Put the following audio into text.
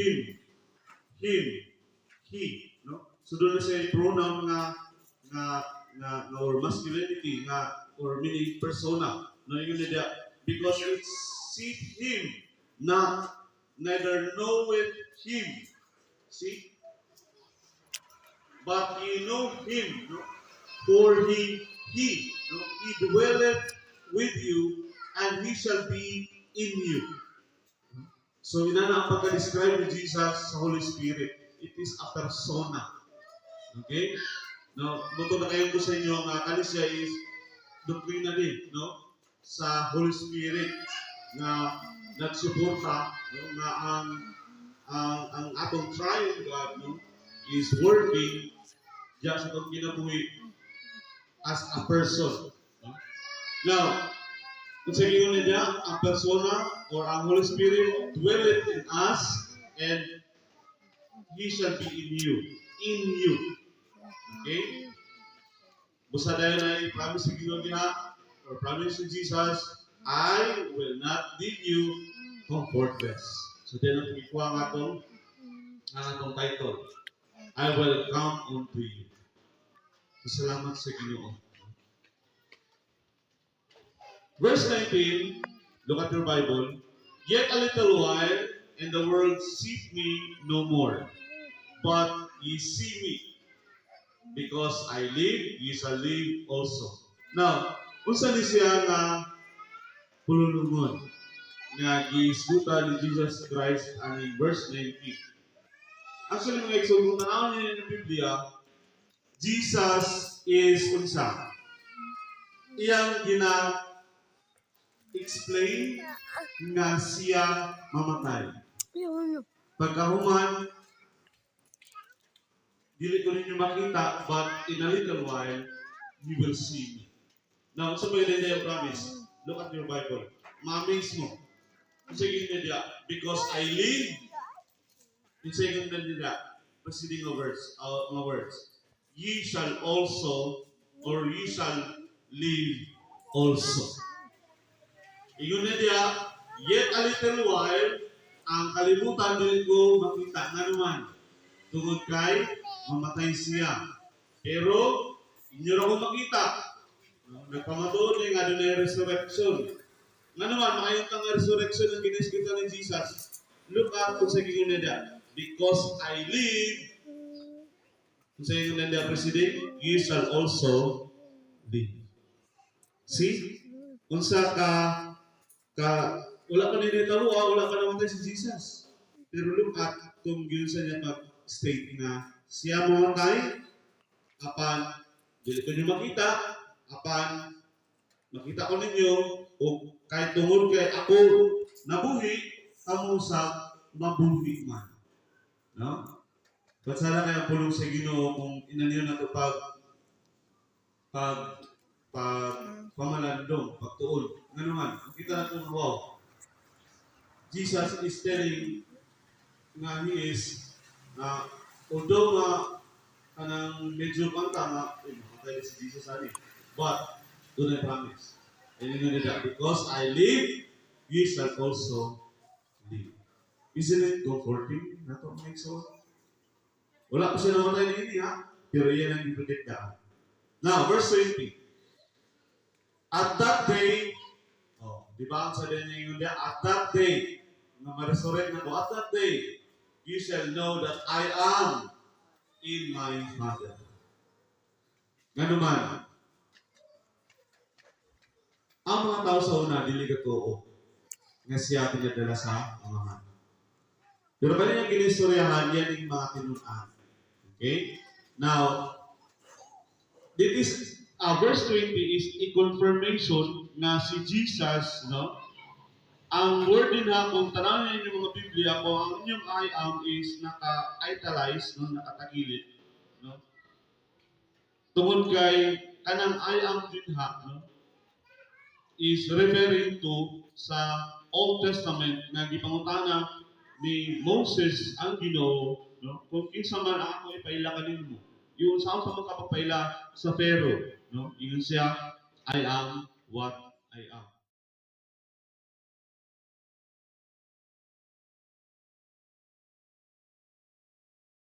him, he, no? So doon na siya pronoun nga or masculinity or meaning persona, no? Yun na dia, because it seek him, neither knoweth him, see, but ye know him, no? For he no? He dwelleth with you, and he shall be in you. So inana ang pagka-describe ni Jesus sa Holy Spirit. It is a persona. Okay? Now, buto na kayo ko sa inyo nga kani siya is doktrina din, no? Sa Holy Spirit na nagsuporta, no? Na ang atong triune God, no? Is working diyan sa itong kinabuhi as a person. No? Now, kung sa inyo na diya, ang persona or ang Holy Spirit dwelleth in us, and He shall be in you. In you. Okay? Busa dahil na i-promise si Ginoo diha, or promise si Jesus, I will not leave you comfortless. So dahil natin ikuha nga itong title. I will come unto you. So, salamat sa Ginoo. Verse 19, look at your Bible. Yet a little while, and the world seeth me no more. But ye see me. Because I live, ye shall live also. Now, unsa ni siya nga pululungon nga giisgutan ni Jesus Christ ani verse 19. Actually, mga igsoon, kung tanawin niyo ng Biblia, Jesus is unsa? Iyang explain nga siya mamatay. Pagkahuman, dili ko ninyo makita, but in a little while, you will see me. Now, sa mga yung promise, look at your Bible. Ma-amaze mo. Sige nila, because I live, sige nila, preceding words, ye shall also, or ye shall live also. Iyon na diya, yet a little while, ang kalimutan din ko makita nga naman. Tungod kay, mamatay siya. Pero, inyo na ko makita. Nagpamatuon niya nga doon na resurrection. Nga naman, makayong kang resurrection ang giniskita ni Jesus. Look at kung sa ginyo na diya. Because I live, kung sa ginyo na diya, President, you shall also live. See? Kung sa wala pa nila taluwa, wala pa naman tayo si Jesus. Pero look at kung yun sa niya mag-state na siya mamatay, apan, dili ko nyo makita, apan, makita ko ninyo, o kahit tungod kay ako nabuhi, kamo sa mabuhi man. No? Ba't sana kaya pulong sa Ginoo kung inaniyo na ito pamalandong, pagtuon. Nga naman, makita na ito, wow. Jesus is telling nga he is although kanang medyo pantama, matay si Jesus ani. But do not promise. And you know that because I live, you shall also live. Isn't it comforting? Nato make so. Wala pa siya namatay na ini ha. Pero yan ang i-predict na. Now, verse 20. At that day, di ba ang sabihin niya yung dia? At that day, na ma-resurrect na ko, at that day, you shall know that I am in my Father. Nga naman, ang mga tao sa una, dili katoo, nga siya pinadala sa Amahan. Pero ba niya ginistoryahan, yan yung mga tinunan. Okay? Now, verse 20 is a confirmation na si Jesus, no? Ang word din ha, kung tanawin niyo yung mga Biblia, kung ang inyong I am is naka-italize, no? Nakatagilid, no? Tungod kay kanang I am din ha, no? Is referring to sa Old Testament na gipangutana ni Moses ang Ginoo, no? Kung kinsa man ako ipaila kanin mo. Yung saan pa makapagpaila sa Pharaoh, no? Ingon siya, I am what I am.